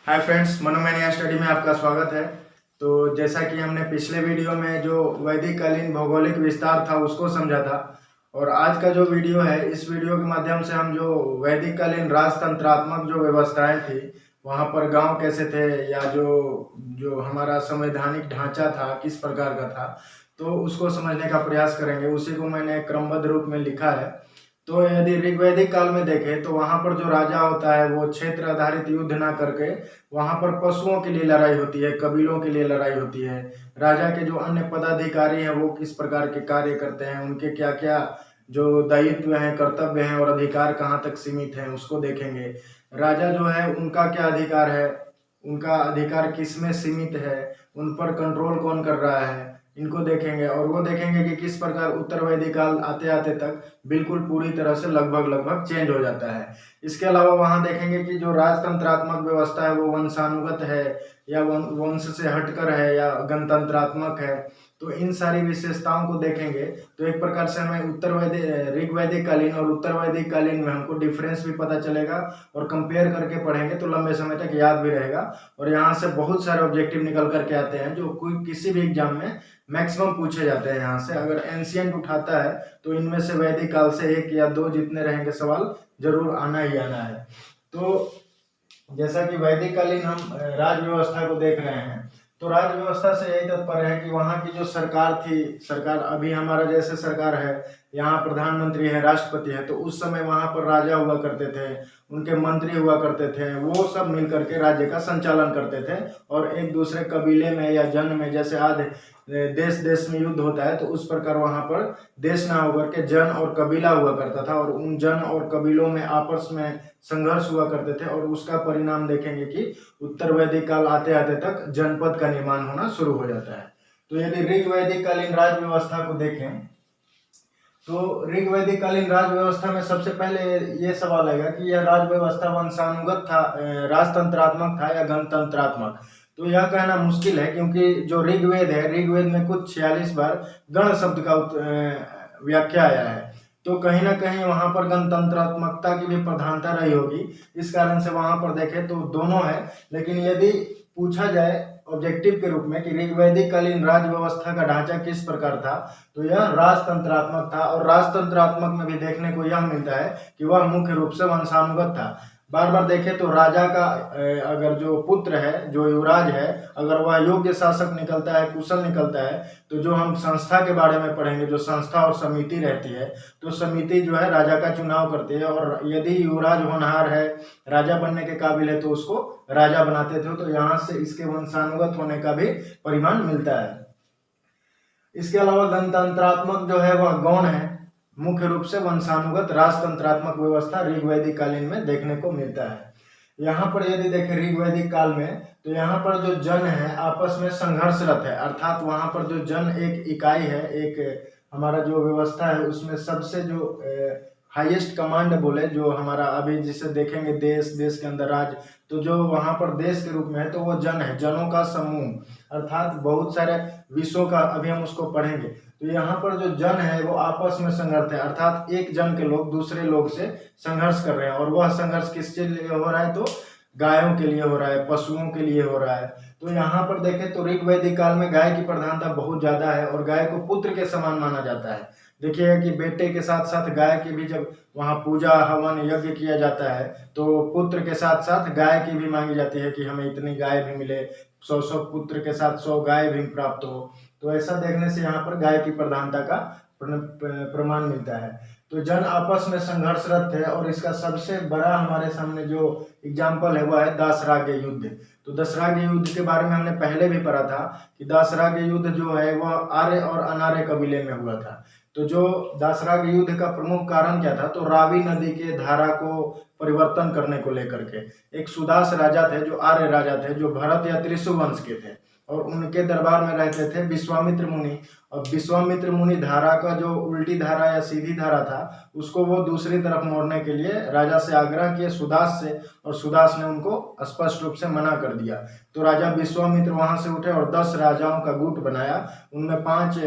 Hi friends, मनोमैनिया study में आपका स्वागत है। तो जैसा कि हमने पिछले वीडियो में जो वैदिक कालीन भौगोलिक विस्तार था उसको समझा था, और आज का जो वीडियो है, इस वीडियो के माध्यम से हम जो वैदिक कालीन राजतंत्रात्मक जो व्यवस्थाएं थी, वहाँ पर गांव कैसे थे, या जो जो हमारा संवैधानिक ढांचा था किस प्रकार का था, तो उसको समझने का प्रयास करेंगे। उसी को मैंने क्रमबद्ध रूप में लिखा है। तो यदि ऋग्वैदिक काल में देखें तो वहां पर जो राजा होता है वो क्षेत्र आधारित युद्ध ना करके वहां पर पशुओं के लिए लड़ाई होती है, कबीलों के लिए लड़ाई होती है। राजा के जो अन्य पदाधिकारी हैं वो किस प्रकार के कार्य करते हैं, उनके क्या क्या जो दायित्व हैं, कर्तव्य हैं और अधिकार कहाँ तक सीमित हैं, उसको देखेंगे। राजा जो है उनका क्या अधिकार है, उनका अधिकार किस में सीमित है, उन पर कंट्रोल कौन कर रहा है, इनको देखेंगे। और वो देखेंगे कि किस प्रकार उत्तर वैदिक काल आते आते तक बिल्कुल पूरी तरह से लगभग चेंज हो जाता है। इसके अलावा वहां देखेंगे कि जो राजतंत्रात्मक व्यवस्था है वो वंशानुगत है, या वंश से हटकर है, या गणतंत्रात्मक है। तो इन सारी विशेषताओं को देखेंगे तो एक प्रकार से हमें उत्तर वैदिक ऋग्वैदिक कालीन और उत्तर वैदिक कालीन में हमको डिफरेंस भी पता चलेगा, और कंपेयर करके पढ़ेंगे तो लंबे समय तक याद भी रहेगा। और यहाँ से बहुत सारे ऑब्जेक्टिव निकल करके आते हैं जो कोई किसी भी एग्जाम में मैक्सिमम पूछे जाते हैं। यहाँ से अगर एंशियंट उठाता है तो इनमें से वैदिक काल से एक या दो जितने रहेंगे सवाल जरूर आना ही आना है। तो जैसा कि वैदिक कालीन हम राज व्यवस्था को देख रहे हैं, तो राज व्यवस्था से यही तात्पर्य है कि वहाँ की जो सरकार थी, सरकार अभी हमारा जैसे सरकार है, यहाँ प्रधानमंत्री है, राष्ट्रपति है, तो उस समय वहाँ पर राजा हुआ करते थे, उनके मंत्री हुआ करते थे, वो सब मिल करके राज्य का संचालन करते थे। और एक दूसरे कबीले में या जन में, जैसे आज देश देश में युद्ध होता है, तो उस प्रकार वहाँ पर देश ना होकर के जन और कबीला हुआ करता था, और उन जन और कबीलों में आपस में संघर्ष हुआ करते थे। और उसका परिणाम देखेंगे कि उत्तर वैदिक काल आते आते तक जनपद का निर्माण होना शुरू हो जाता है। तो यदि ऋग्वैदिक कालीन राज व्यवस्था को देखें तो ऋग्वैदिक कालीन राज व्यवस्था में सबसे पहले ये सवाल आएगा कि यह राज व्यवस्था वंशानुगत था, राजतंत्रात्मक था या गणतंत्रात्मक। तो यह कहना मुश्किल है, क्योंकि जो ऋग्वेद है, ऋग्वेद में कुछ 46 बार गण शब्द का व्याख्या आया है। तो कहीं ना कहीं वहां पर गणतंत्रात्मकता की भी प्रधानता रही होगी। इस कारण से वहां पर देखें तो दोनों है। लेकिन यदि पूछा जाए ऑब्जेक्टिव के रूप में कि ऋग्वैदिक कालीन राज व्यवस्था का ढांचा किस प्रकार था, तो यह राजतंत्रात्मक था। और राजतंत्रात्मक में भी देखने को यह मिलता है कि वह मुख्य रूप से वंशानुगत था। बार बार देखें तो राजा का अगर जो पुत्र है, जो युवराज है, अगर वह योग्य शासक निकलता है, कुशल निकलता है, तो जो हम संस्था के बारे में पढ़ेंगे, जो संस्था और समिति रहती है, तो समिति जो है राजा का चुनाव करती है। और यदि युवराज होनहार है, राजा बनने के काबिल है, तो उसको राजा बनाते थे। तो यहाँ से इसके वंशानुगत होने का भी परिमाण मिलता है। इसके अलावा गणतंत्रात्मक जो है वह गौण है। मुख्य रूप से वंशानुगत राजतंत्रात्मक व्यवस्था ऋग्वैदिक कालीन में देखने को मिलता है। यहाँ पर यदि देखें ऋग्वैदिक काल में, तो यहाँ पर जो जन है आपस में संघर्षरत है, अर्थात वहाँ पर जो जन एक इकाई है, एक हमारा जो व्यवस्था है उसमें सबसे जो हाईएस्ट कमांड बोले, जो हमारा अभी जिसे देखेंगे देश, देश के अंदर राज्य, तो जो वहां पर देश के रूप में है तो वो जन है, जनों का समूह, अर्थात बहुत सारे विश्वों का, अभी हम उसको पढ़ेंगे। तो यहाँ पर जो जन है वो आपस में संघर्ष है, अर्थात एक जन के लोग दूसरे लोग से संघर्ष कर रहे हैं। और वह संघर्ष किसके लिए हो रहा है, तो गायों के लिए हो रहा है, पशुओं के लिए हो रहा है। तो यहाँ पर देखें तो ऋग्वैदिक काल में गाय की प्रधानता बहुत ज्यादा है, और गाय को पुत्र के समान माना जाता है। देखिएगा कि बेटे के साथ साथ गाय की भी जब वहाँ पूजा हवन यज्ञ किया जाता है, तो पुत्र के साथ साथ गाय की भी मांगी जाती है कि हमें इतनी गाय भी मिले, 100 पुत्र के साथ 100 गाय भी प्राप्त हो। तो ऐसा देखने से यहाँ पर गाय की प्रधानता का प्रमाण मिलता है। तो जन आपस में संघर्षरत थे, और इसका सबसे बड़ा हमारे सामने जो एग्जाम्पल है वह है दासराग्य युद्ध। तो दासराग्य युद्ध के बारे में हमने पहले भी पढ़ा था कि दासराग्य युद्ध जो है वह आर्य और अनार्य कबीले में हुआ था। तो जो दासराग्य युद्ध का प्रमुख कारण क्या था, तो रावी नदी के धारा को परिवर्तन करने को लेकर के एक सुदास राजा थे, जो आर्य राजा थे, जो भरत या त्रिशु वंश के थे, और उनके दरबार में रहते थे विश्वामित्र मुनि। और विश्वामित्र मुनि धारा का जो उल्टी धारा या सीधी धारा था, उसको वो दूसरी तरफ मोड़ने के लिए राजा से आग्रह किए, सुदास से, और सुदास ने उनको स्पष्ट रूप से मना कर दिया। तो राजा विश्वामित्र वहां से उठे और 10 राजाओं का गुट बनाया। उनमें 5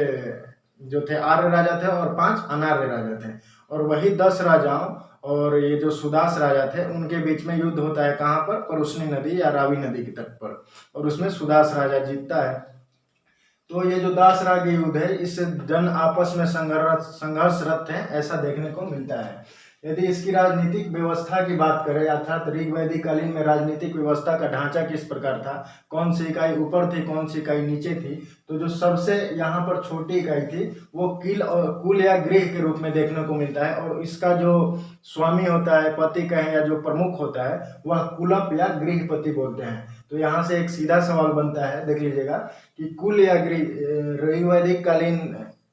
जो थे आर्य राजा थे और 5 अनार्य राजा थे। और वही 10 राजाओं और ये जो सुदास राजा थे उनके बीच में युद्ध होता है। कहाँ पर? परुष्णी नदी या रावी नदी के तट पर, और उसमें सुदास राजा जीतता है। तो ये जो दास राग युद्ध है, इससे जन आपस में संघर्षरत हैं ऐसा देखने को मिलता है। यदि इसकी राजनीतिक व्यवस्था की बात करें, अर्थात ऋग्वैदिक कालीन में राजनीतिक व्यवस्था का ढांचा किस प्रकार था, कौन सी इकाई ऊपर थी, कौन सी इकाई नीचे थी, तो जो सबसे यहाँ पर छोटी इकाई थी वो कुल या गृह के रूप में देखने को मिलता है। और इसका जो स्वामी होता है, पति कहें या जो प्रमुख होता है, वह कुलप या गृहपति बोलते हैं। तो यहाँ से एक सीधा सवाल बनता है, देख लीजिएगा कि कुल या गृह ऋग्वैदिक कालीन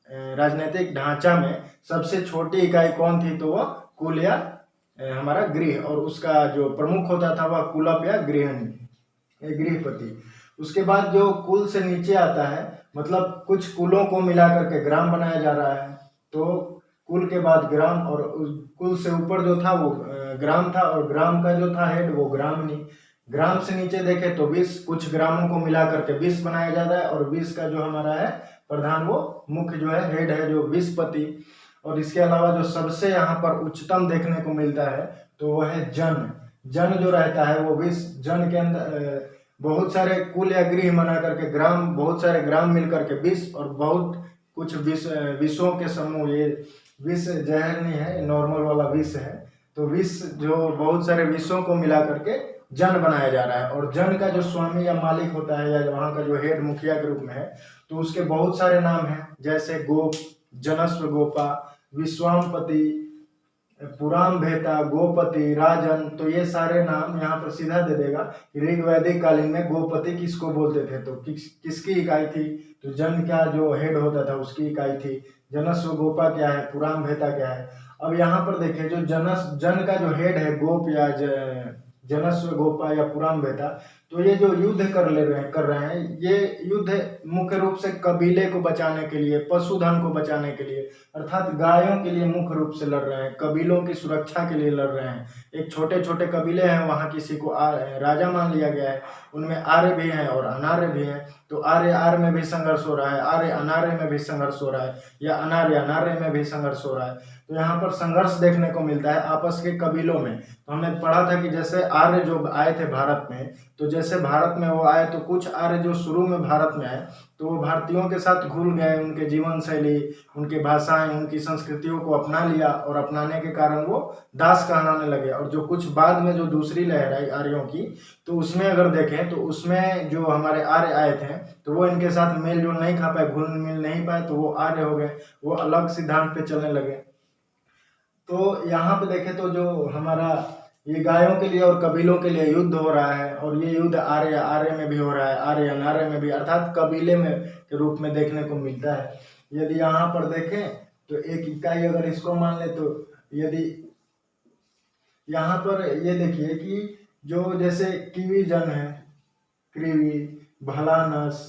राजनीतिक ढांचा में सबसे छोटी इकाई कौन थी, तो वह कुल या हमारा गृह, और उसका जो प्रमुख होता था वह कुलप या गृहपति। उसके बाद जो कुल से नीचे आता है, मतलब कुछ कुलों को मिला करके ग्राम बनाया जा रहा है, तो कुल के बाद ग्राम, और उस कुल से ऊपर जो था वो ग्राम था, और ग्राम का जो था हेड वो ग्रामनी। ग्राम से नीचे देखें तो 20, कुछ ग्रामों को मिला करके 20 बनाया जाता है, और 20 का जो हमारा है प्रधान, वो मुख्य जो है हेड है जो 20पति। और इसके अलावा जो सबसे यहाँ पर उच्चतम देखने को मिलता है तो वह है जन। जन जो रहता है वो 20, जन के अंदर बहुत सारे कुल या गृह बना करके ग्राम, बहुत सारे ग्राम मिल करके 20, और बहुत कुछ विषों के समूह, ये विष जहर नहीं है, नॉर्मल वाला विष है, तो विष जो बहुत सारे विषों को मिला करके जन बनाया जा रहा है। और जन का जो स्वामी या मालिक होता है, या वहाँ का जो हेड मुखिया के रूप में है, तो उसके बहुत सारे नाम हैं, जैसे गोप, जनस्व गोपा, विश्वामपति, पुराम भेता, गोपति, राजन। तो ये सारे नाम यहाँ पर सीधा दे देगा कि ऋग्वैदिक कालीन में गोपति किसको बोलते थे, तो किसकी इकाई थी, तो जन का जो हेड होता था उसकी इकाई थी। जनस्व गोपा क्या है, पुराम भेता क्या है। अब यहाँ पर देखिए, जो जन का जो हेड है गोप या जनस्व गोपा या पुराम भेता, तो ये जो युद्ध कर रहे हैं, ये युद्ध मुख्य रूप से कबीले को बचाने के लिए, पशुधन को बचाने के लिए, अर्थात गायों के लिए मुख्य रूप से लड़ रहे हैं, कबीलों की सुरक्षा के लिए लड़ रहे हैं। एक छोटे छोटे कबीले हैं, वहाँ किसी को राजा मान लिया गया है, उनमें आर्य भी हैं और अनार्य भी हैं, तो आर्य में भी संघर्ष हो रहा है, आर्य अनार्य में भी संघर्ष हो रहा है, या अनार्य अनार्य में भी संघर्ष हो रहा है। तो यहाँ पर संघर्ष देखने को मिलता है आपस के कबीलों में। तो हमने पढ़ा था कि जैसे आर्य जो आए थे भारत में, तो जैसे भारत में वो आए, तो कुछ आर्य जो शुरू में भारत में आए तो वो भारतीयों के साथ घुल गए, उनके जीवन शैली, उनकी भाषाएं, उनकी संस्कृतियों को अपना लिया, और अपनाने के कारण वो दास कहलाने लगे। और जो कुछ बाद में जो दूसरी लहर आई आर्यों की, तो उसमें अगर देखें तो उसमें जो हमारे आर्य आए थे, तो वो इनके साथ मेल जोल नहीं खा पाए, घुल मिल नहीं पाए, तो वो आर्य हो गए, वो अलग सिद्धांत पे चलने लगे। तो यहाँ पे देखें तो जो हमारा ये गायों के लिए और कबीलों के लिए युद्ध हो रहा है, और ये युद्ध आर्य में भी हो रहा है, आर्य अनार्य में भी, अर्थात कबीले में के रूप में देखने को मिलता है। यदि यहाँ पर देखें तो एक इकाई अगर इसको मान ले, तो यदि यहाँ पर ये देखिए कि जो जैसे कीवी जन है, क्रीवी, भलानस,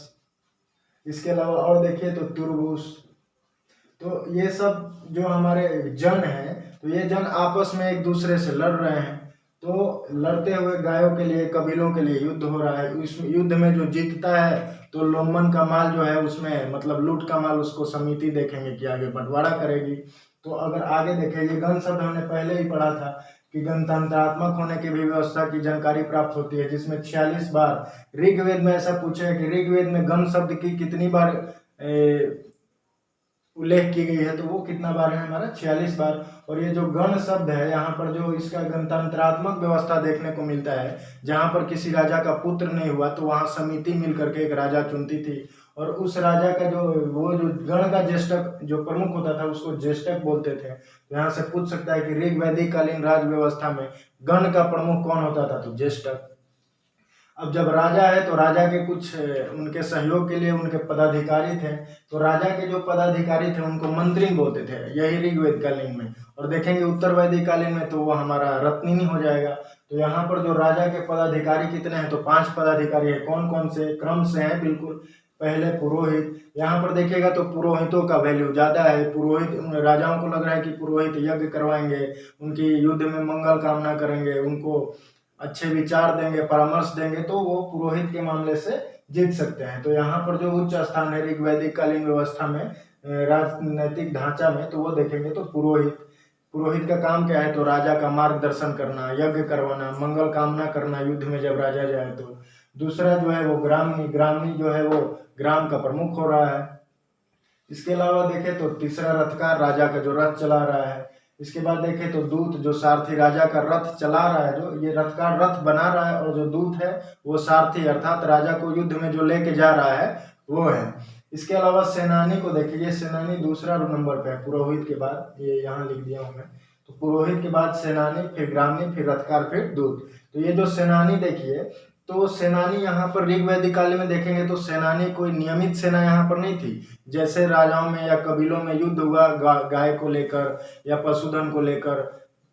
इसके अलावा और देखिए तो तुरबुस, तो ये सब जो हमारे जन हैं, तो ये जन आपस में एक दूसरे से लड़ रहे हैं। तो लड़ते हुए गायों के लिए, कबीलों के लिए युद्ध हो रहा है। इस युद्ध में जो जीतता है तो लोमन का माल जो है उसमें, मतलब लूट का माल, उसको समिति देखेंगे कि आगे बंटवारा करेगी। तो अगर आगे देखें, ये गण शब्द हमने पहले ही पढ़ा था कि गणतंत्रात्मक होने की भी व्यवस्था की जानकारी प्राप्त होती है, जिसमें 46 बार ऋग्वेद में ऐसा पूछा है कि ऋग्वेद में गण शब्द की कितनी बार उल्लेख की गई है, तो वो कितना बार है हमारा 46 बार। और ये जो गण शब्द है, यहाँ पर जो इसका गणतंत्रात्मक व्यवस्था देखने को मिलता है, जहाँ पर किसी राजा का पुत्र नहीं हुआ तो वहाँ समिति मिल करके एक राजा चुनती थी, और उस राजा का जो गण का ज्येष्ठक जो प्रमुख होता था उसको ज्येष्ठक बोलते थे। तो यहाँ से पूछ सकता है कि ऋग्वैदिक कालीन राज व्यवस्था में गण का प्रमुख कौन होता था, तो ज्येष्ठक। अब जब राजा है तो राजा के कुछ उनके सहयोग के लिए उनके पदाधिकारी थे, तो राजा के जो पदाधिकारी थे उनको मंत्री बोलते थे, यही ऋग्वेद कालीन में। और देखेंगे उत्तर वैदिक कालीन में तो वो हमारा रत्निनी हो जाएगा। तो यहाँ पर जो राजा के पदाधिकारी कितने हैं, तो 5 पदाधिकारी है। कौन कौन से क्रम से हैं, बिल्कुल पहले पुरोहित। यहाँ पर देखिएगा तो पुरोहितों का वैल्यू ज्यादा है। पुरोहित, राजाओं को लग रहा है कि पुरोहित यज्ञ करवाएंगे, उनकी युद्ध में मंगल कामना करेंगे, उनको अच्छे विचार देंगे, परामर्श देंगे, तो वो पुरोहित के मामले से जीत सकते हैं। तो यहाँ पर जो उच्च स्थान है ऋग्वैदिक कालीन व्यवस्था में, राजनैतिक ढांचा में, तो वो देखेंगे तो पुरोहित। पुरोहित का काम क्या है, तो राजा का मार्गदर्शन करना, यज्ञ करवाना, मंगल कामना करना युद्ध में जब राजा जाए तो। दूसरा जो है वो ग्रामनी, ग्रामनी जो है वो ग्राम का प्रमुख हो रहा है। इसके अलावा देखें तो तीसरा रथकार, राजा का जो रथ चला रहा है। इसके बाद देखें तो दूत, जो सारथी राजा का रथ चला रहा है, जो ये रथकार रथ बना रहा है, और जो दूत है वो सारथी अर्थात राजा को युद्ध में जो लेके जा रहा है वो है। इसके अलावा सेनानी को देखिए, ये सेनानी दूसरा नंबर पे है पुरोहित के बाद, ये यहाँ लिख दिया हूँ मैं। तो पुरोहित के बाद सेनानी, फिर ग्रामीण, फिर रथकार, फिर दूत। तो ये जो सेनानी देखिए, तो सेनानी यहाँ पर ऋग्वैदिक काल में देखेंगे तो सेनानी कोई नियमित सेना यहाँ पर नहीं थी। जैसे राजाओं में या कबीलों में युद्ध हुआ गाय को लेकर या पशुधन को लेकर,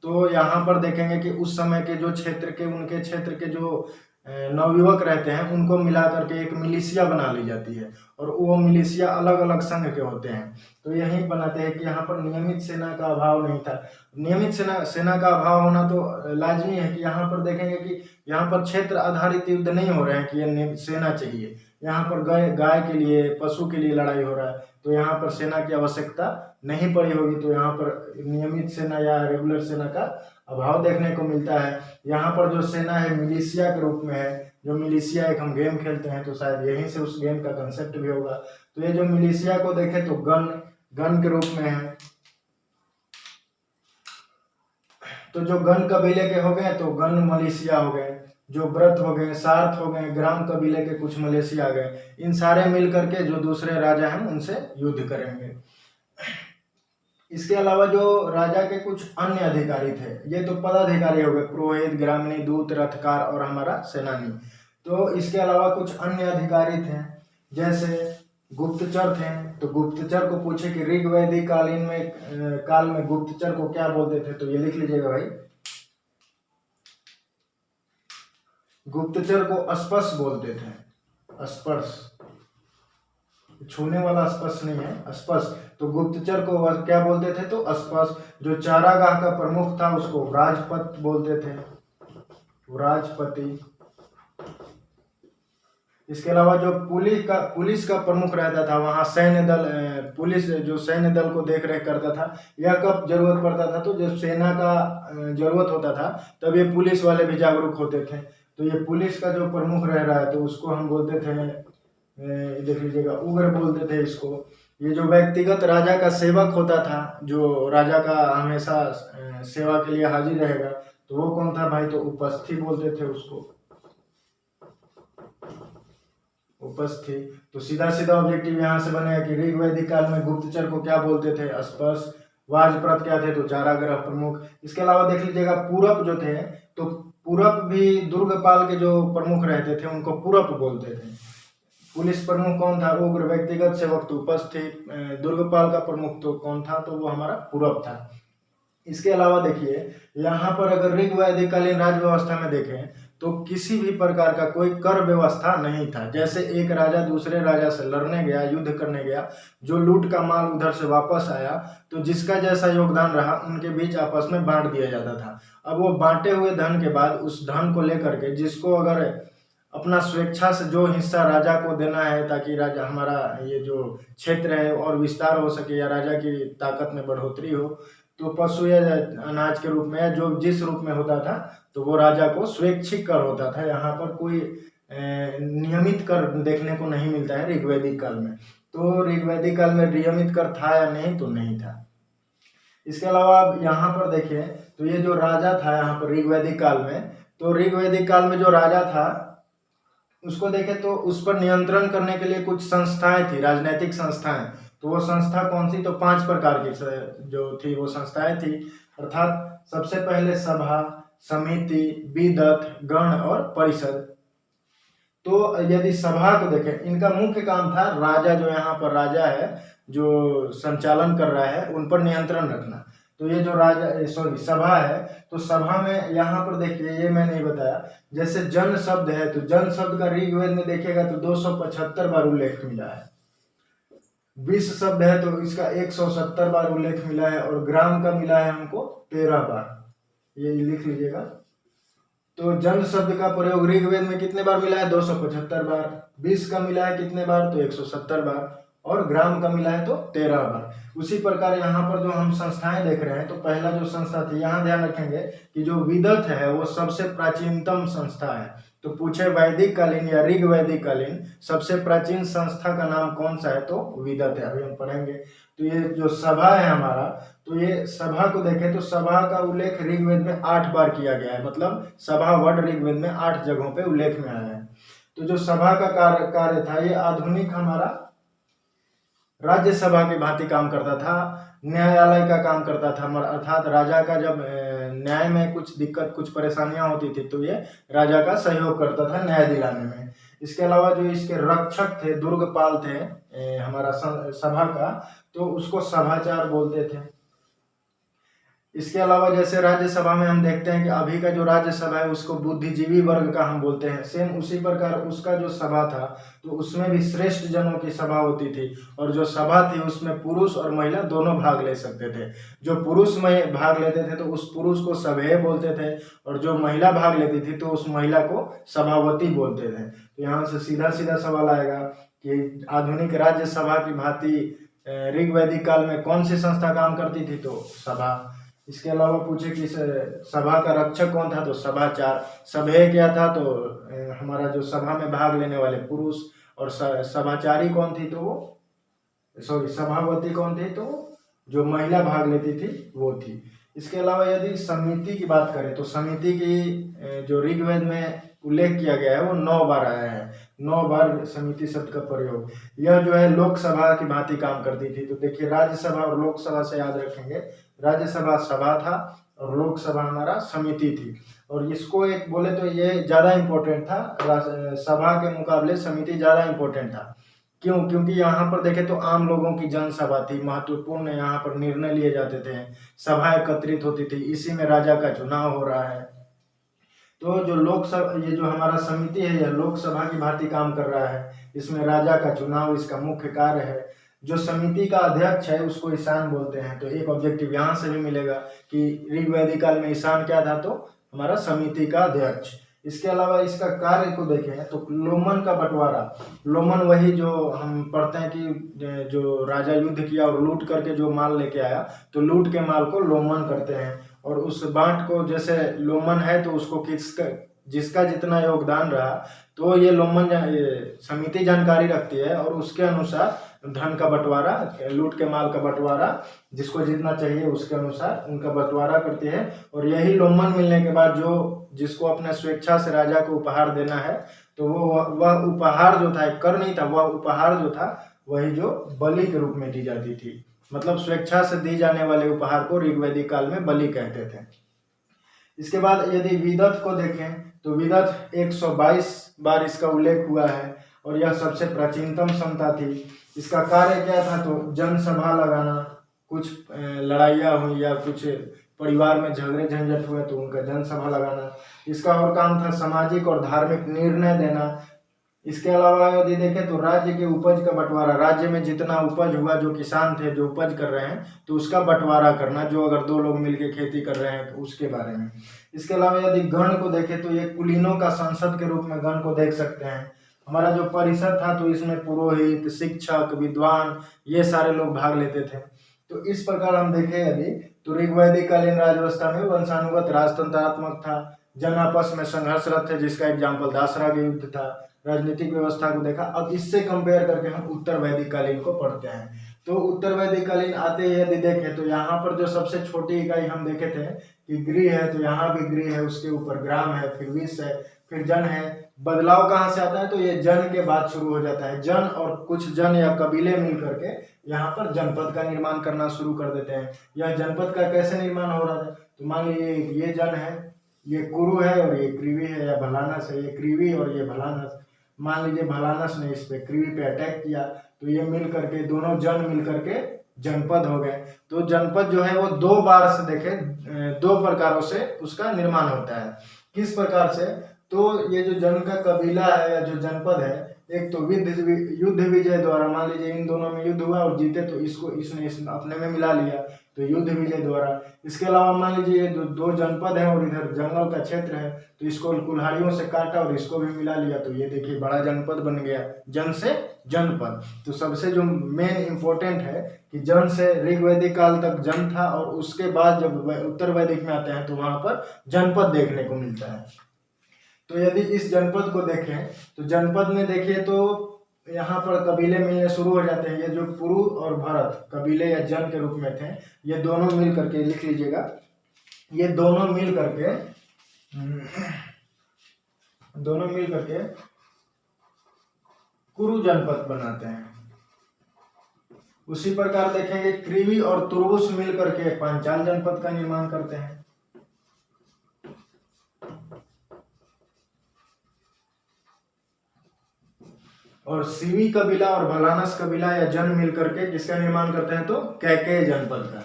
तो यहाँ पर देखेंगे कि उस समय के जो क्षेत्र के, उनके क्षेत्र के जो नवयुवक रहते हैं उनको मिला करके एक मिलिशिया बना ली जाती है, और वो मिलिशिया अलग अलग संघ के होते हैं। तो यही बनाते हैं कि यहाँ पर नियमित सेना का अभाव नहीं था। नियमित सेना का अभाव होना तो लाजमी है कि यहाँ पर देखेंगे कि यहाँ पर क्षेत्र आधारित युद्ध नहीं हो रहे हैं कि ये सेना चाहिए। यहाँ पर गाय के लिए, पशु के लिए लड़ाई हो रहा है, तो यहाँ पर सेना की आवश्यकता नहीं पड़ी होगी। तो यहाँ पर नियमित सेना या रेगुलर सेना का अभाव देखने को मिलता है। यहाँ पर जो सेना है मिलिशिया के रूप में है। जो मिलिशिया, एक हम गेम खेलते हैं तो शायद यहीं से उस गेम का कंसेप्ट भी होगा। तो ये जो मिलिशिया को देखें तो गण के रूप में है। तो जो गण कबीले के हो गए तो गण मलेशिया हो गए, जो व्रत हो गए, सार्थ हो गए, ग्राम कबीले के कुछ मलेशिया आ गए। इन सारे मिल करके जो दूसरे राजा हैं उनसे युद्ध करेंगे। इसके अलावा जो राजा के कुछ अन्य अधिकारी थे, ये तो पदाधिकारी हो गए, पुरोहित, ग्रामीण, दूत, रथकार और हमारा सेनानी। तो इसके अलावा कुछ अन्य अधिकारी थे, जैसे गुप्तचर थे। तो गुप्तचर को पूछे कि ऋग्वैदिक काल में गुप्तचर को क्या बोलते थे, तो ये लिख लीजिएगा भाई। गुप्तचर को स्पर्श बोलते थे। स्पर्श, छूने वाला स्पर्श नहीं है, स्पर्श। तो गुप्तचर को क्या बोलते थे, तो स्पर्श। जो चारागाह का प्रमुख था उसको राजपत बोलते थे, राजपति। इसके अलावा जो पुलिस का प्रमुख रहता था, वहाँ सैन्य दल, पुलिस जो सैन्य दल को देख रेख करता था। यह कब जरूरत पड़ता था, तो जब सेना का जरूरत होता था तब ये पुलिस वाले भी जागरूक होते थे। तो ये पुलिस का जो प्रमुख रह रहा है तो उसको हम बोलते थे, देख लीजिएगा, उग्र बोलते थे इसको। ये जो व्यक्तिगत राजा का सेवक होता था, जो राजा का हमेशा सेवा के लिए हाजिर रहेगा, तो वो कौन था भाई, तो उपस्थित बोलते थे उसको, उपस्थित। तो सीधा सीधा ऑब्जेक्टिव यहाँ से बनेगा कि ऋग्वैदिक काल में गुप्तचर को क्या बोलते थे, स्पर्श। वाजप्रत क्या थे, तो चारागाह प्रमुख। इसके अलावा देख लीजिएगा पूरब जो थे, तो पूरब भी दुर्गपाल के जो प्रमुख रहते थे उनको पूरब बोलते थे। पुलिस प्रमुख कौन था, उग्र। व्यक्तिगत सेवक तो उपस्थित। दुर्गपाल का प्रमुख तो कौन था, तो वो हमारा पूरब था। इसके अलावा देखिए यहाँ पर अगर ऋग्वैदिक कालीन राज व्यवस्था में देखें तो किसी भी प्रकार का कोई कर व्यवस्था नहीं था। जैसे एक राजा दूसरे राजा से लड़ने गया, युद्ध करने गया, जो लूट का माल उधर से वापस आया तो जिसका जैसा योगदान रहा उनके बीच आपस में बांट दिया जाता था। अब वो बांटे हुए धन के बाद उस धन को लेकर के जिसको अगर अपना स्वेच्छा से जो हिस्सा राजा को देना है ताकि राजा हमारा ये जो क्षेत्र है और विस्तार हो सके या राजा की ताकत में बढ़ोतरी हो, तो पशु या अनाज के रूप में या जो जिस रूप में होता था तो वो राजा को स्वैच्छिक कर होता था। यहाँ पर कोई नियमित कर देखने को नहीं मिलता है ऋग्वैदिक काल में। तो ऋग्वैदिक काल में नियमित कर था या नहीं, तो नहीं था। इसके अलावा आप यहाँ पर देखिए तो ये जो राजा था यहाँ पर ऋग्वैदिक काल में, तो ऋग्वैदिक काल में जो राजा था उसको देखें तो उस पर नियंत्रण करने के लिए कुछ संस्थाएं थी, राजनीतिक संस्थाएं। तो वो संस्था कौन सी, तो 5 प्रकार की जो थी वो संस्थाएं थी। अर्थात सबसे पहले सभा, समिति, विदत, गण और परिषद। तो यदि सभा को देखें, इनका मुख्य काम था राजा, जो यहाँ पर राजा है जो संचालन कर रहा है उन पर नियंत्रण रखना। तो ये जो सभा है, तो सभा में यहाँ पर देखिए ये मैं नहीं बताया, जैसे जन शब्द है तो जन शब्द का ऋग्वेद में देखिएगा तो 275 बार उल्लेख मिला है। विश्व शब्द है तो इसका 170 बार उल्लेख मिला है, और ग्राम का मिला है हमको 13 बार, ये लिख लीजिएगा। तो जन शब्द का प्रयोग ऋग्वेद में कितने बार मिला है, 275 बार। विश्व का मिला है कितने बार, तो 170 बार। और ग्राम का मिला है तो 13 बार। उसी प्रकार यहाँ पर जो हम संस्थाएं देख रहे हैं, तो पहला जो संस्था थी, यहाँ ध्यान रखेंगे कि जो विदत है वो सबसे प्राचीनतम संस्था है। तो पूछे वैदिक कालीन या ऋग वैदिक कालीन सबसे प्राचीन संस्था का नाम कौन सा है, तो विदत है। अभी हम पढ़ेंगे। तो ये जो सभा है हमारा, तो ये सभा को देखें तो सभा का उल्लेख ऋग्वेद में 8 बार किया गया है। मतलब सभा वर्ड ऋग्वेद में 8 जगहों पे उल्लेख में आया है। तो जो सभा का कार्य था, ये आधुनिक हमारा राज्यसभा की भांति काम करता था, न्यायालय का काम करता था। अर्थात राजा का जब न्याय में कुछ दिक्कत, कुछ परेशानियां होती थी, तो ये राजा का सहयोग करता था न्याय दिलाने में। इसके अलावा जो इसके रक्षक थे, दुर्गपाल थे हमारा सभा का, तो उसको सभाचार बोलते थे। इसके अलावा जैसे राज्यसभा में हम देखते हैं कि अभी का जो राज्यसभा है उसको बुद्धिजीवी वर्ग का हम बोलते हैं, सेम उसी प्रकार उसका जो सभा था तो उसमें भी श्रेष्ठ जनों की सभा होती थी, और जो सभा थी उसमें पुरुष और महिला दोनों भाग ले सकते थे। जो पुरुष में भाग लेते थे तो उस पुरुष को सभेय बोलते थे, और जो महिला भाग लेती थी तो उस महिला को सभावती बोलते थे। तो यहाँ से सीधा सीधा सवाल आएगा कि आधुनिक राज्यसभा की भांति ऋग वैदिक काल में कौन सी संस्था काम करती थी, तो सभा। इसके अलावा पूछे कि सभा का रक्षक कौन था, तो सभाचार। सभेय क्या था, तो हमारा जो सभा में भाग लेने वाले पुरुष, और सभाचारी कौन थी, तो वो सभावती कौन थी, तो जो महिला भाग लेती थी वो थी। इसके अलावा यदि समिति की बात करें तो समिति की जो ऋग्वेद में उल्लेख किया गया है वो 9 बार आया है। 9 बार समिति शब्द का प्रयोग। यह जो है लोकसभा की भांति काम करती थी। तो देखिए राज्यसभा और लोकसभा से याद रखेंगे, राज्यसभा सभा था और लोकसभा हमारा समिति थी। और इसको एक बोले तो ये ज़्यादा इम्पोर्टेंट था, सभा के मुकाबले समिति ज़्यादा इम्पोर्टेंट था। क्यों? क्योंकि यहाँ पर देखें तो आम लोगों की जनसभा थी, महत्वपूर्ण यहाँ पर निर्णय लिए जाते थे, सभा एकत्रित होती थी, इसी में राजा का चुनाव हो रहा है। तो जो लोकसभा, ये जो हमारा समिति है यह लोकसभा की भांति काम कर रहा है, इसमें राजा का चुनाव इसका मुख्य कार्य है। जो समिति का अध्यक्ष है उसको ईशान बोलते हैं। तो एक ऑब्जेक्टिव यहाँ से भी मिलेगा कि ऋग वैदिक काल में ईशान क्या था, तो हमारा समिति का अध्यक्ष। इसके अलावा इसका कार्य को देखें तो लोमन का बंटवारा। लोमन वही जो हम पढ़ते हैं कि जो राजा युद्ध किया और लूट करके जो माल लेके आया, तो लूट के माल को लोमन करते हैं। और उस बांट को जैसे लोमन है तो उसको जिसका जितना योगदान रहा, तो ये लोमन समिति जानकारी रखती है और उसके अनुसार धन का बंटवारा, लूट के माल का बंटवारा, जिसको जितना चाहिए उसके अनुसार उनका बंटवारा करती है। और यही लोमन मिलने के बाद जो जिसको अपने स्वेच्छा से राजा को उपहार देना है, तो वह उपहार जो था, कर नहीं था, वह उपहार जो था वही जो बलि के रूप में दी जाती थी। मतलब स्वेच्छा से दी जाने वाले उपहार को ऋग वैदिक काल में बलि कहते थे। इसके बाद यदि विदत को देखें तो विदत 122 बार इसका उल्लेख हुआ है और यह सबसे प्राचीनतम संस्था थी। इसका कार्य क्या था, तो जनसभा लगाना, कुछ लड़ाइयाँ हुई या कुछ परिवार में झगड़े झंझट हुए तो उनका जनसभा लगाना। इसका और काम था सामाजिक और धार्मिक निर्णय देना। इसके अलावा यदि देखें तो राज्य के उपज का बंटवारा, राज्य में जितना उपज हुआ, जो किसान थे जो उपज कर रहे हैं तो उसका बंटवारा करना, जो अगर 2 लोग मिलकर खेती कर रहे हैं तो उसके बारे में। इसके अलावा यदि गण को देखें तो ये कुलीनों का संसद के रूप में गण को देख सकते हैं। हमारा जो परिषद था तो इसमें पुरोहित, शिक्षक, विद्वान, ये सारे लोग भाग लेते थे। तो इस प्रकार हम देखें यदि तो ऋग वैदिक कालीन राज व्यवस्था में वंशानुगत राजतंत्रात्मक था, जन आपस में संघर्षरत थे, जिसका एग्जाम्पल दासरा का युद्ध था। राजनीतिक व्यवस्था को देखा। अब इससे कंपेयर करके हम उत्तर वैदिक कालीन को पढ़ते हैं। तो उत्तर वैदिक कालीन आते ही यदि देखें तो यहाँ पर जो सबसे छोटी इकाई हम देखे थे कि गृह है, तो यहाँ भी गृह है, उसके ऊपर ग्राम है, फिर विष है, फिर जन है। बदलाव कहाँ से आता है, तो ये जन के बाद शुरू हो जाता है। जन और कुछ जन या कबीले मिल करके यहाँ पर जनपद का निर्माण करना शुरू कर देते हैं। यह जनपद का कैसे निर्माण हो रहा है, तो मान लीजिए ये जन है, ये कुरु है और ये क्रीवी है या भलानस है, ये क्रीवी और ये भलानस। मान लीजिए भलानस ने इस पे क्रीवी पे अटैक किया तो ये मिल करके, दोनों जन मिल करके जनपद हो गए। तो जनपद जो है वो 2 बार से देखें 2 प्रकारों से उसका निर्माण होता है। किस प्रकार से, तो ये जो जन का कबीला है या जो जनपद है, एक तो युद्ध विजय द्वारा, मान लीजिए इन दोनों में युद्ध हुआ और जीते तो इसने अपने में मिला लिया, तो युद्ध विजय द्वारा। इसके अलावा मान लीजिए ये 2 जनपद है और इधर जंगल का क्षेत्र है, तो इसको कुल्हाड़ियों से काटा और इसको भी मिला लिया, तो ये देखिए बड़ा जनपद बन गया, जन से जनपद। तो सबसे जो मेन इम्पोर्टेंट है कि जन से ऋग वैदिक काल तक जन था, और उसके बाद जब उत्तर वैदिक में आते हैं तो वहां पर जनपद देखने को मिलता है। तो यदि इस जनपद को देखें तो जनपद में देखिए तो यहाँ पर कबीले मिलने शुरू हो जाते हैं। ये जो पुरु और भरत कबीले या जन के रूप में थे, ये दोनों मिल करके, लिख लीजिएगा, ये दोनों मिल करके कुरु जनपद बनाते हैं। उसी प्रकार देखेंगे कृवि और तुर्वुस मिल करके पांचाल जनपद का निर्माण करते हैं। और सीवी कबीला और भलानस कबीला या जन मिल करके किसका निर्माण करते हैं, तो कैकेय जनपद का।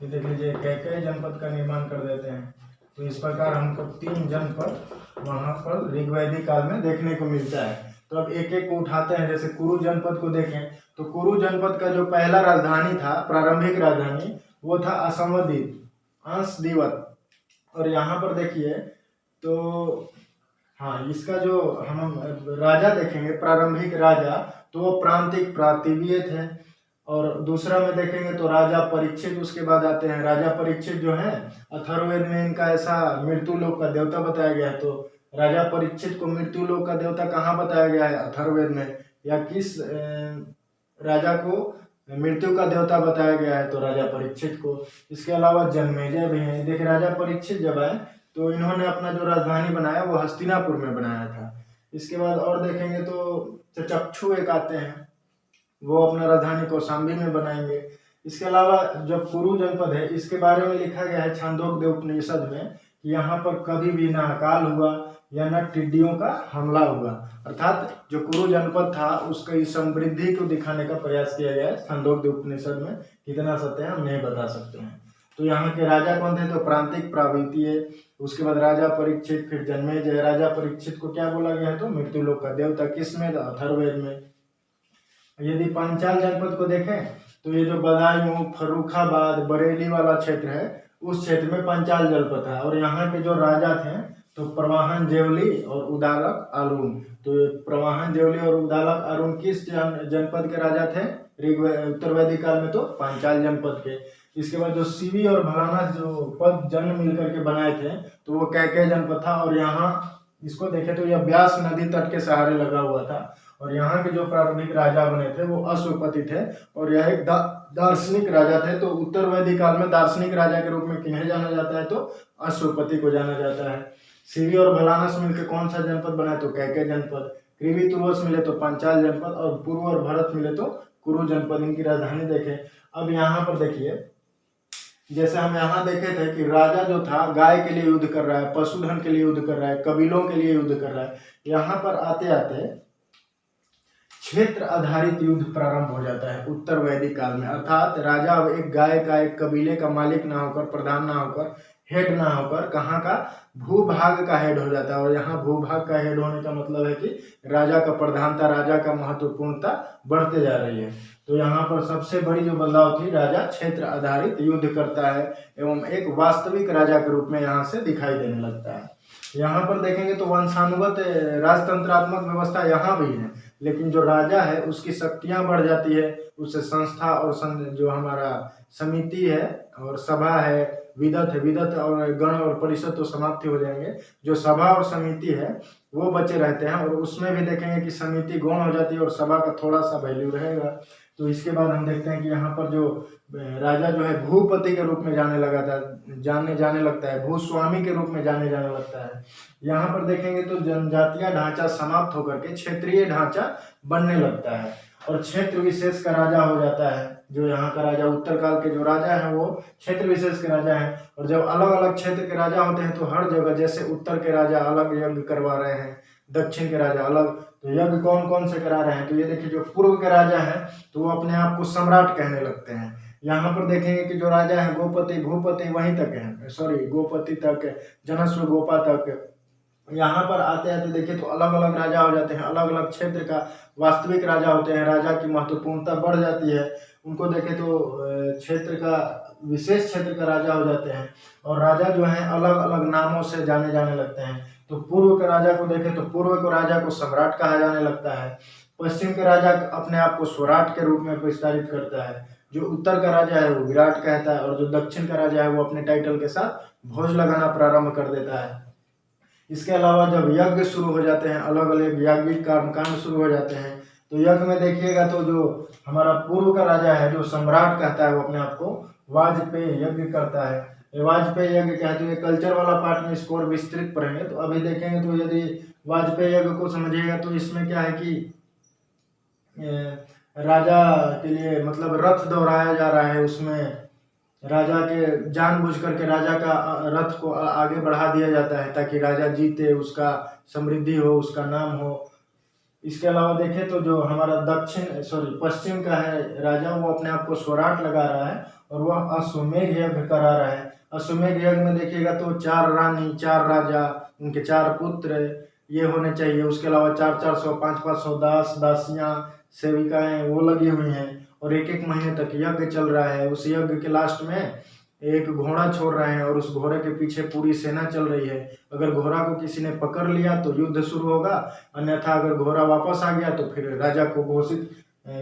ये देख लीजिए, कैकेय जनपद का निर्माण कर देते हैं। तो इस प्रकार हमको 3 जनपद वहां पर ऋग वैदिक काल में देखने को मिलता है। तो अब एक एक को उठाते हैं। जैसे कुरु जनपद को देखें तो कुरु जनपद का जो पहला राजधानी था, प्रारंभिक राजधानी, वो था असमद्वीप, अंशदीवत। और यहाँ पर देखिए तो हाँ, इसका जो हम राजा देखेंगे, प्रारंभिक राजा, तो वो प्रांतिक प्रातिवीय थे। और दूसरा में देखेंगे तो राजा परीक्षित उसके बाद आते हैं। राजा परीक्षित जो है, अथर्ववेद में इनका ऐसा मृत्यु लोक का देवता बताया गया है। तो राजा परीक्षित को मृत्यु लोक का देवता कहाँ बताया गया है, अथर्ववेद में, या किस राजा को मृत्यु का देवता बताया गया है, तो राजा परीक्षित को। इसके अलावा जन्मेजय भी है। देखिए, राजा परीक्षित जब आए तो इन्होंने अपना जो राजधानी बनाया वो हस्तिनापुर में बनाया था। इसके बाद और देखेंगे तो चक्षु एक आते हैं, वो अपना राजधानी कौशाम्बी में बनाएंगे। इसके अलावा जो कुरु जनपद है, इसके बारे में लिखा गया है छांदोग्य उपनिषद में कि यहाँ पर कभी भी न अकाल हुआ या न टिड्डियों का हमला हुआ। अर्थात जो कुरु जनपद था उसकी समृद्धि को दिखाने का प्रयास किया गया है छांदोग्य उपनिषद में। कितना सत्य है हम नहीं बता सकते हैं। तो यहाँ के राजा कौन थे, तो प्रांतिक प्रावितीय, उसके बाद राजा परीक्षित, फिर जन्मेजय। राजा परीक्षित को क्या बोला गया है, तो मृत्यु लोक का देवता। किसमें, अथर्ववेद में। यदि पांचाल जनपद को देखें तो ये जो बदायूं, फर्रुखाबाद, बरेली वाला क्षेत्र है, उस क्षेत्र में पांचाल जनपद है। और यहाँ के जो राजा थे तो प्रवाहन जेवली और उदालक आलून। तो प्रवाहन जेवली और उदालक आलून किस जनपद के राजा थे, उत्तर वैदिक काल में, तो पांचाल जनपद के। इसके बाद जो सीवी और भलानस जो पद जन मिल करके बनाए थे तो वो कैकेय जनपद था। और यहाँ इसको देखें तो यह व्यास नदी तट के सहारे लगा हुआ था। और यहाँ के जो प्रारंभिक राजा बने थे वो अश्वपति थे, और यह एक दार्शनिक राजा थे। तो उत्तर वैदिक काल में दार्शनिक राजा के रूप में किन्हें जाना जाता है, तो अश्वपति को जाना जाता है। सीवी और भलानस मिलकर कौन सा जनपद बना, तो कैकेय जनपद। कृवि तुर्वस मिले तो पांचाल जनपद, और पूर्व और भरत मिले तो कुरु जनपद। इनकी राजधानी देखें। अब यहाँ पर देखिए, जैसे हम यहाँ देखे थे कि राजा जो था गाय के लिए युद्ध कर रहा है, पशुधन के लिए युद्ध कर रहा है, कबीलों के लिए युद्ध कर रहा है। यहाँ पर आते आते क्षेत्र आधारित युद्ध प्रारंभ हो जाता है उत्तर वैदिक काल में। अर्थात राजा अब एक गाय का, एक कबीले का मालिक ना होकर, प्रधान ना होकर, हेड ना होकर, कहाँ का, भूभाग का हेड हो जाता है। और यहाँ भूभाग का हेड होने का मतलब है कि राजा का प्रधानता, राजा का महत्वपूर्णता बढ़ते जा रही है। तो यहाँ पर सबसे बड़ी जो बदलाव थी, राजा क्षेत्र आधारित युद्ध करता है एवं एक वास्तविक राजा के रूप में यहाँ से दिखाई देने लगता है। यहाँ पर देखेंगे तो वंशानुगत राजतंत्रात्मक व्यवस्था यहाँ भी है, लेकिन जो राजा है उसकी शक्तियाँ बढ़ जाती है। उससे संस्था और जो हमारा समिति है और सभा है, विदत है, विदत और गण और परिषद तो समाप्ति हो जाएंगे। जो सभा और समिति है वो बचे रहते हैं, और उसमें भी देखेंगे कि समिति गौण हो जाती है और सभा का थोड़ा सा वैल्यू रहेगा। तो इसके बाद हम देखते हैं कि यहाँ पर जो राजा जो है भूपति के रूप में जाने लगता है, भूस्वामी के रूप में जाने लगता है। यहाँ पर देखेंगे तो जनजातीय ढांचा समाप्त होकर के क्षेत्रीय ढांचा बनने लगता है, और क्षेत्र विशेष का राजा हो जाता है। जो यहाँ का राजा, उत्तर काल के जो राजा है वो क्षेत्र विशेष के राजा हैं। और जब अलग अलग क्षेत्र के राजा होते हैं तो हर जगह, जैसे उत्तर के राजा अलग यज्ञ करवा रहे हैं, दक्षिण के राजा अलग, तो यज्ञ कौन कौन से करा रहे हैं, तो ये देखिए जो पूर्व के राजा हैं तो वो अपने आप को सम्राट कहने लगते हैं। यहाँ पर देखेंगे कि जो राजा है गोपति, भूपति वहीं तक है, सॉरी गोपति तक, जनस्व गोपा तक। यहाँ पर आते आते देखिए तो अलग अलग राजा हो जाते हैं, अलग अलग क्षेत्र का वास्तविक राजा होते हैं। राजा की महत्वपूर्णता बढ़ जाती है। उनको देखें तो क्षेत्र का विशेष क्षेत्र का राजा हो जाते हैं और राजा जो है अलग अलग नामों से जाने जाने लगते हैं। तो पूर्व के राजा को देखें तो पूर्व के राजा को सम्राट कहा जाने लगता है, पश्चिम के राजा अपने आप को स्वराट के रूप में विस्तारित करता है, जो उत्तर का राजा है वो विराट कहता है और जो दक्षिण का राजा है वो अपने टाइटल के साथ भोज लगाना प्रारंभ कर देता है। इसके अलावा जब यज्ञ शुरू हो जाते हैं, अलग अलग याज्ञिक कर्मकांड शुरू हो जाते हैं, तो यज्ञ में देखिएगा तो जो हमारा पूर्व का राजा है जो सम्राट कहता है वो अपने आप को वाजपेयी यज्ञ करता है। ये वाजपेयी यज्ञ कहते हैं, कल्चर वाला पार्ट में इसको और विस्तृत पढ़ेंगे। तो अभी देखेंगे तो यदि वाजपेयी यज्ञ को समझिएगा तो इसमें क्या है कि राजा के लिए मतलब रथ दोहराया जा रहा है, उसमें राजा के जानबूझ करके राजा का रथ को आगे बढ़ा दिया जाता है ताकि राजा जीते, उसका समृद्धि हो, उसका नाम हो। इसके अलावा देखें तो जो हमारा पश्चिम का है राजा वो अपने आप को स्वराट लगा रहा है और वह अश्वमेध यज्ञ करा रहा है। अश्वमेध यज्ञ में देखिएगा तो 4 रानी, 4 राजा, उनके 4 पुत्र ये होने चाहिए। उसके अलावा 400 500 दास दासियां सेविकाएं वो लगी हुई हैं और एक महीने तक यज्ञ चल रहा है। उस यज्ञ के लास्ट में एक घोड़ा छोड़ रहे हैं और उस घोड़े के पीछे पूरी सेना चल रही है। अगर घोड़ा को किसी ने पकड़ लिया तो युद्ध शुरू होगा, अन्यथा अगर घोड़ा वापस आ गया तो फिर राजा को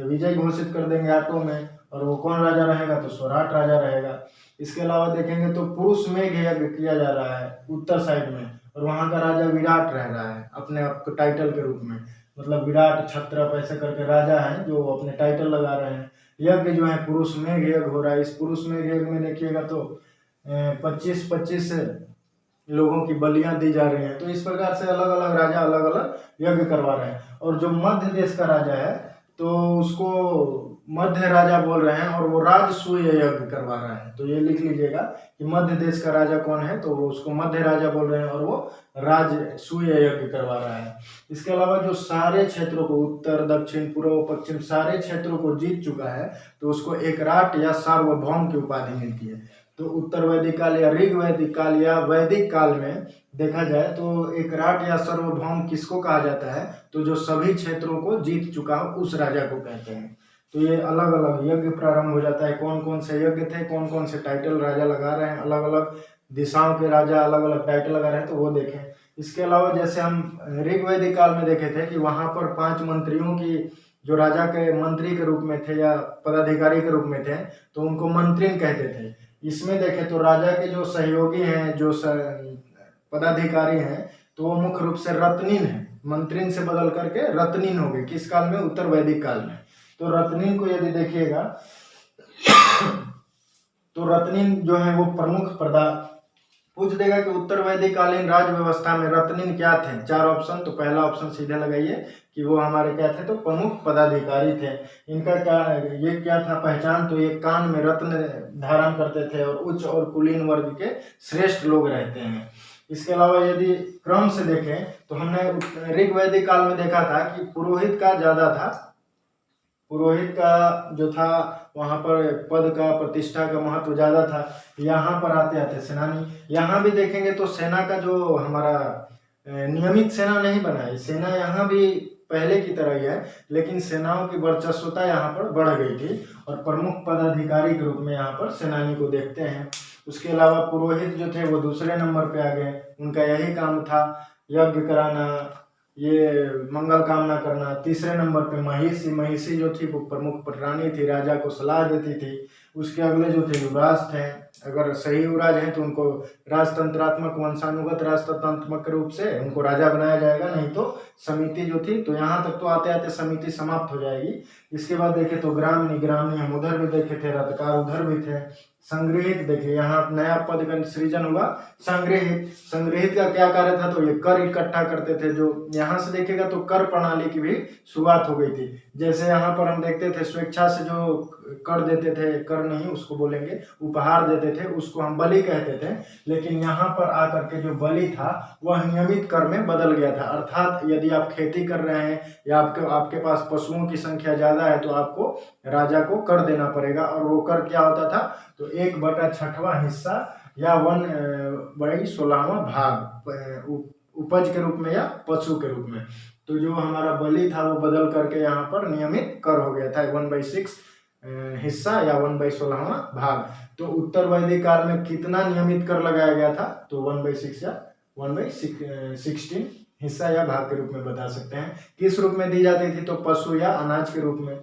विजय घोषित कर देंगे ऑटो में, और वो कौन राजा रहेगा तो स्वराट राजा रहेगा। इसके अलावा देखेंगे तो पुरुष मेघ यज्ञ किया जा रहा है उत्तर साइड में और वहाँ का राजा विराट रह रहा है अपने आप को टाइटल के रूप में, मतलब विराट क्षत्रप ऐसे करके राजा है जो अपने टाइटल लगा रहे हैं। यज्ञ जो है पुरुष मेघ यज्ञ हो रहा है। इस पुरुष मेघ यज्ञ में देखिएगा तो 25 लोगों की बलियां दी जा रही हैं। तो इस प्रकार से अलग अलग राजा अलग अलग यज्ञ करवा रहे हैं। और जो मध्य देश का राजा है तो उसको मध्य राजा बोल रहे हैं और वो राजसूय यज्ञ करवा रहा है। तो ये लिख लीजिएगा कि मध्य देश का राजा कौन है, तो वो उसको मध्य राजा बोल रहे हैं और वो राजसूय यज्ञ करवा रहा है। इसके अलावा जो सारे क्षेत्रों को उत्तर दक्षिण पूर्व पश्चिम सारे क्षेत्रों को जीत चुका है तो उसको एकराट या सार्वभौम की उपाधि मिलती है। तो उत्तर वैदिक काल या ऋग वैदिक काल या वैदिक काल में देखा जाए तो एकराट या सार्वभौम किसको कहा जाता है, तो जो सभी क्षेत्रों को जीत चुका हो उस राजा को कहते हैं। तो ये अलग अलग यज्ञ प्रारंभ हो जाता है। कौन कौन से यज्ञ थे, कौन कौन से टाइटल राजा लगा रहे हैं, अलग अलग दिशाओं के राजा अलग अलग टाइटल लगा रहे हैं, तो वो देखें। इसके अलावा जैसे हम ऋग वैदिक काल में देखे थे कि वहाँ पर 5 मंत्रियों की जो राजा के मंत्री के रूप में थे या पदाधिकारी के रूप में थे तो उनको मंत्रिन कहते थे। इसमें देखें तो राजा के जो सहयोगी हैं जो पदाधिकारी हैं तो वो मुख्य रूप से रत्निन है, मंत्रिन से बदल करके रत्निन हो गए। किस काल में, उत्तर वैदिक काल में। तो रत्निन को यदि देखिएगा तो रत्निन जो है वो प्रमुख पूछ देगा कि उत्तर वैदिक कालीन राज व्यवस्था में रत्निन क्या थे। 4 ऑप्शन, तो पहला ऑप्शन सीधे लगाइए कि वो हमारे क्या थे, तो प्रमुख पदाधिकारी थे। इनका क्या था पहचान, तो ये कान में रत्न धारण करते थे और उच्च और कुलीन वर्ग के श्रेष्ठ लोग रहते हैं। इसके अलावा यदि क्रम से देखें तो हमने ऋग वैदिक काल में देखा था कि पुरोहित का ज्यादा था, पुरोहित का जो था वहाँ पर पद का प्रतिष्ठा का महत्व ज्यादा था। यहाँ पर आते आते सेनानी, यहाँ भी देखेंगे तो सेना का जो हमारा नियमित सेना नहीं बना है, सेना यहाँ भी पहले की तरह ही है, लेकिन सेनाओं की वर्चस्वता यहाँ पर बढ़ गई थी और प्रमुख पदाधिकारी के रूप में यहाँ पर सेनानी को देखते हैं। उसके अलावा पुरोहित जो थे वो दूसरे नंबर पे आ गए, उनका यही काम था यज्ञ कराना, ये मंगल कामना करना। तीसरे नंबर पे महिषी जो थी वो प्रमुख रानी थी, राजा को सलाह देती थी। उसके अगले जो थे युवराज थे, अगर सही युवराज हैं तो उनको राजतंत्रात्मक वंशानुगत राजतंत्रात्मक रूप से उनको राजा बनाया जाएगा, नहीं तो समिति जो थी, तो यहाँ तक तो आते आते समिति समाप्त हो जाएगी। इसके बाद देखे तो ग्रामनी हम उधर भी देखे थे, रथकार उधर भी थे। संग्रहित देखिए यहाँ नया पद का सृजन हुआ, संग्रहित का क्या कार्य था, तो ये कर इकट्ठा करते थे। जो यहाँ से देखेगा तो कर प्रणाली की भी शुरुआत हो गई थी। जैसे यहाँ पर हम देखते थे स्वेच्छा से जो कर देते थे, कर नहीं उसको बोलेंगे उपहार देते थे, उसको हम बलि कहते थे। लेकिन यहाँ पर आकर के जो बलि था वह नियमित कर में बदल गया था। अर्थात यदि आप खेती कर रहे हैं या आपके पास पशुओं की संख्या ज्यादा है तो आपको राजा को कर देना पड़ेगा। और वो कर क्या होता था, तो 1/6वां हिस्सा या 1/16वां भाग उपज के रूप में या पशु के रूप में। तो जो हमारा बलि था वो बदल करके यहाँ पर नियमित कर हो गया था 1/6 हिस्सा या 1/16वां भाग। तो उत्तर वैदिक काल में कितना नियमित कर लगाया गया था, तो 1/6 या 1/16 हिस्सा या भाग के रूप में बता सकते हैं। किस रूप में दी जाती थी, तो पशु या अनाज के रूप में।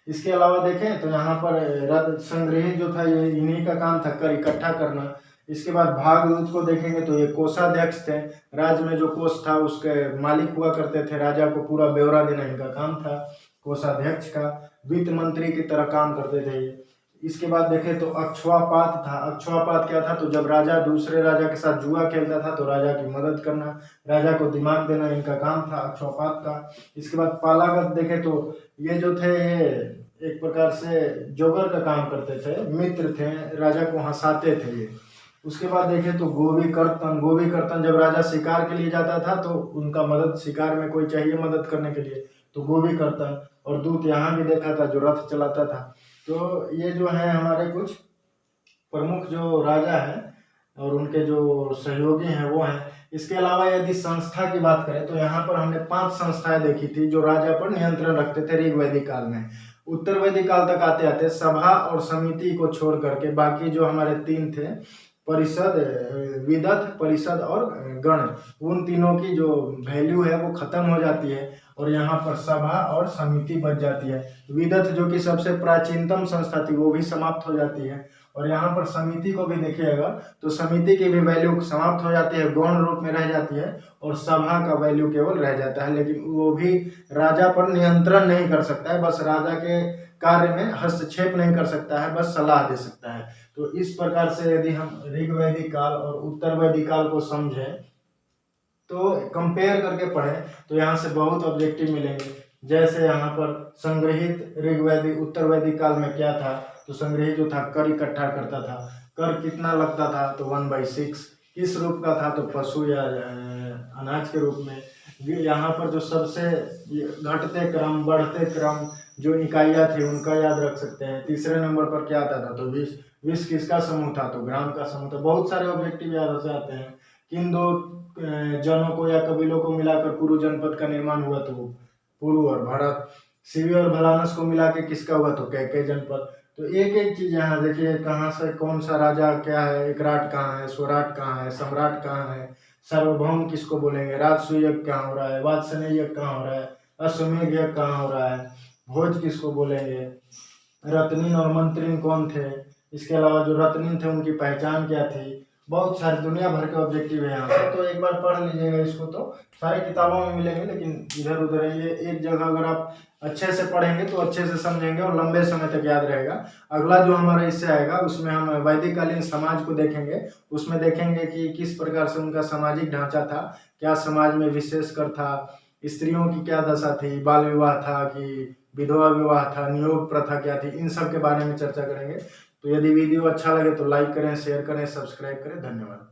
इसके अलावा देखें तो यहाँ पर रत्न संग्रहित जो था ये इन्हीं का काम था, कर इकट्ठा करना। इसके बाद भागदूत को देखेंगे तो ये कोषाध्यक्ष थे, राज्य में जो कोष था उसके मालिक हुआ करते थे, राजा को पूरा ब्यौरा देना इनका काम था कोषाध्यक्ष का। वित्त मंत्री की तरह काम करते थे ये। इसके बाद देखें तो अक्षवापात था। अक्षवापात क्या था, तो जब राजा दूसरे राजा के साथ जुआ खेलता था तो राजा की मदद करना, राजा को दिमाग देना इनका काम था अक्षवापात का। इसके बाद पालागत देखें तो ये जो थे ये एक प्रकार से जोगर का काम करते थे, मित्र थे, राजा को हंसाते थे ये। उसके बाद देखें तो गोवी कर्तन। गोवी कर्तन जब राजा शिकार के लिए जाता था तो उनका मदद, शिकार में कोई चाहिए मदद करने के लिए, तो गोवी कर्तन। और दूत यहाँ भी देखा था जो रथ चलाता था। तो ये जो है हमारे कुछ प्रमुख जो राजा हैं और उनके जो सहयोगी हैं वो हैं। इसके अलावा यदि संस्था की बात करें तो यहाँ पर हमने 5 संस्थाएं देखी थी जो राजा पर नियंत्रण रखते थे ऋग वैदिक काल में। उत्तर वैदिक काल तक आते आते सभा और समिति को छोड़ करके बाकी जो हमारे 3 थे, परिषद, विदथ, परिषद और गण, उन तीनों की जो वैल्यू है वो खत्म हो जाती है और यहाँ पर सभा और समिति बच जाती है। विदथ जो कि सबसे प्राचीनतम संस्था थी वो भी समाप्त हो जाती है और यहाँ पर समिति को भी देखिएगा तो समिति की भी वैल्यू समाप्त हो जाती है, गौण रूप में रह जाती है और सभा का वैल्यू केवल रह जाता है। लेकिन वो भी राजा पर नियंत्रण नहीं कर सकता है, बस राजा के कार्य में हस्तक्षेप नहीं कर सकता है, बस सलाह दे सकता है। तो इस प्रकार से यदि हम ऋग वैदिक काल और उत्तर वैदिक काल को समझें तो कंपेयर करके पढ़ें तो यहाँ से बहुत ऑब्जेक्टिव मिलेंगे। जैसे यहाँ पर संग्रहित ऋग वैदिक उत्तर वैदिक काल में क्या था, तो संग्रहित जो था कर इकट्ठा करता था। कर कितना लगता था, तो 1/6। किस रूप का था, तो पशु या अनाज के रूप में। यहाँ पर जो सबसे घटते क्रम, बढ़ते क्रम जो इकाइयाँ थी उनका याद रख सकते हैं। तीसरे नंबर पर क्या आता था, तो विश्व। विश्व किसका समूह था, तो ग्राम का समूह था। बहुत सारे ऑब्जेक्टिव याद हो जाते हैं। किन 2 जनों को या कबीलों को मिलाकर कुरु जनपद का निर्माण हुआ, तो पुरु और भरत। शिवी और भलानस को मिला के किसका हुआ, तो कैकेय जनपद। तो एक एक चीज यहाँ देखिए, कहाँ से कौन सा राजा क्या है, एकराट कहाँ है, स्वराट कहाँ है, सम्राट कहाँ है, सार्वभौम किसको बोलेंगे, राजसूय यज्ञ कहाँ हो रहा है, वात्सल्य यज्ञ कहाँ हो रहा है, अश्वमेध यज्ञ कहाँ हो रहा है, भोज किसको बोलेंगे, रत्नीन और मंत्रीन कौन थे, इसके अलावा जो रत्नीन थे उनकी पहचान क्या थी। बहुत सारी दुनिया भर के ऑब्जेक्टिव है यहाँ पर, तो एक बार पढ़ लीजिएगा इसको, तो सारी किताबों में मिलेंगे लेकिन इधर उधर है। ये एक जगह अगर आप अच्छे से पढ़ेंगे तो अच्छे से समझेंगे और लंबे समय तक याद रहेगा। अगला जो हमारा इससे आएगा उसमें हम वैदिक कालीन समाज को देखेंगे। उसमें देखेंगे कि किस प्रकार से उनका सामाजिक ढांचा था, क्या समाज में विशेषकर था, स्त्रियों की क्या दशा थी, बाल विवाह था कि विधवा विवाह था, नियोग प्रथा क्या थी, इन सब के बारे में चर्चा करेंगे। तो यदि वीडियो अच्छा लगे तो लाइक करें, शेयर करें, सब्सक्राइब करें। धन्यवाद।